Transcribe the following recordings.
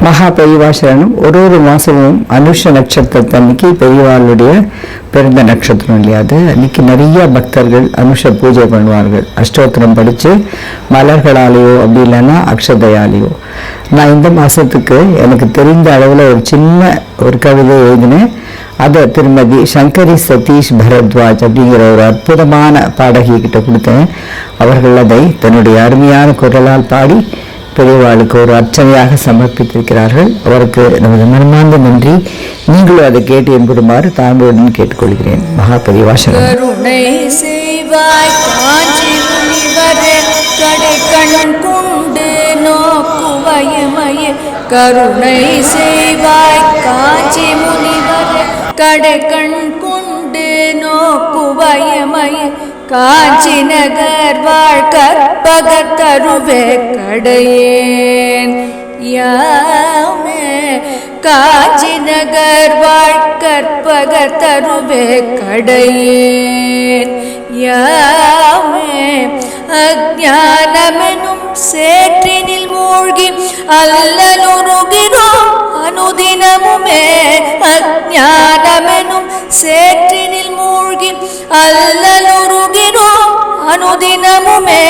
மகா பெரியவாசரனும் ஒரு மாதமும் அனுஷ நட்சத்திரத்தன்னைக்கு பெரியவாளுடைய பிறந்த நட்சத்திரம் இல்லையா அது. அன்றைக்கி நிறைய பக்தர்கள் அனுஷ பூஜை பண்ணுவார்கள். அஷ்டோத்திரம் படித்து மலர்களாலேயோ அப்படி இல்லைன்னா அக்ஷதையாலேயோ. நான் இந்த மாதத்துக்கு எனக்கு தெரிந்த அளவில் ஒரு சின்ன ஒரு கவிதை எழுதினேன். அதை திருமதி சங்கரி சதீஷ் பரத்வாஜ் அப்படிங்கிற ஒரு அற்புதமான பாடகிக்கிட்ட கொடுத்தேன். அவர்கள் அதை தன்னுடைய அருமையான குரலால் பாடி பெரியவாளுக்கு ஒரு அர்ச்சனையாக சமர்ப்பித்திருக்கிறார்கள். அவருக்கு நமது மனமார்ந்த நன்றி. நீங்களும் அதை கேட்டு என்பதுமாறு தாழ்வுடன் கேட்டுக்கொள்கிறேன். மகா பெரியவாசனம். கருணை செய்வாய் காஞ்சி முனிவரே கடைக்கண் கொண்டு நோக்குவயமய. கருணை செய்வாய் காஞ்சி முனிவரே கடைக்கண் கொண்டு நோக்குவயமய. காஞ்சி நகர் வாழ் கற்பகத்தருவே கடையேன் யாமே. காஞ்சி நகர் வாழ் கற்பகத்தருவே கடையேன் யாமே. அஞ்ஞானமெனும் சேற்றினில் மூழ்கி அல்லலுருகிறோம் அனுதினமுமே. அஞ்ஞானமெனும் சேற்றினில் மூழ்கி அல்லலுருகிறோம் அனுதினமுமே.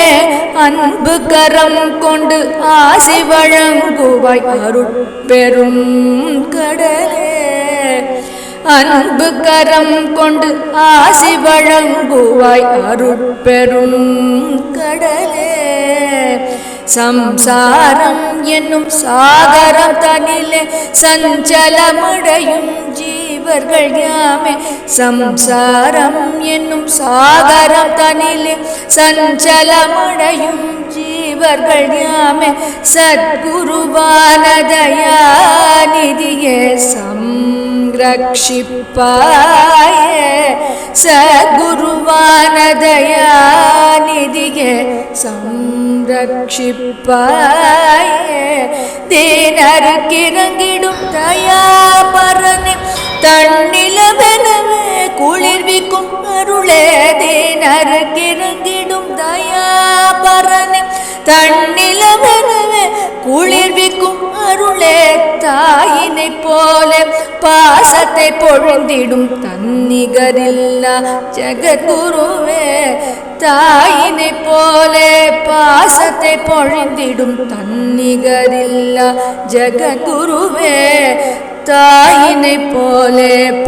அன்பு கரம் கொண்டு ஆசி வழங்குவாய் அருட்பெரும் கடலே. அன்பு கரம் கொண்டு ஆசி வழங்குவாய் அருட்பெரும் கடலே. சம்சாரம் என்னும் சாகரம் தனிலே சஞ்சலமடையும் ஜீவர்கள் யாமே. சம்சாரம் என்னும் சாகரம் தனிலே சஞ்சலமடையும் ஜீவர்கள் யாமே. சத்குருவான தயாநிதியே ரட்சிப்பாயே. சத்குருவான தயாநிதியே ரட்சிப்பாயே. தேனருக்கிறங்கிடும் தயாபரனே தன்னிலமெனவே குளிர்விக்கும் அருளே. தேனருக்கிறங்கிடும் தயாபரனே தன்னிலமெனவே குளிர்விக்கும் அருளே. தாயினை போல பாசத்தை பொழிந்திடும் தன்னிகரில்லா ஜெகத்குருவே. தாயினை போல பாசத்தை பொழிந்திடும் தன்னிகரில்லா ஜெகத்குருவே. தாயினை போல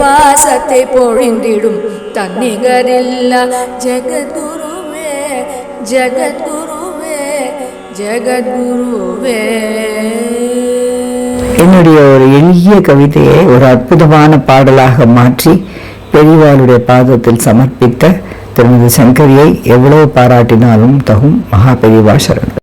பாசத்தை பொழிந்திடும் தன்னிகரில்லா ஜெகத்குருவே. ஜெகத்குருவே ஜெகத்குருவே. என்னுடைய ஒரு எளிய கவிதையை ஒரு அற்புதமான பாடலாக மாற்றி பெரியவாளுடைய பாதத்தில் சமர்ப்பித்த திருமதி சங்கரியை எவ்வளவு பாராட்டினாலும் தகும். மகா பெரியவா சரணம்.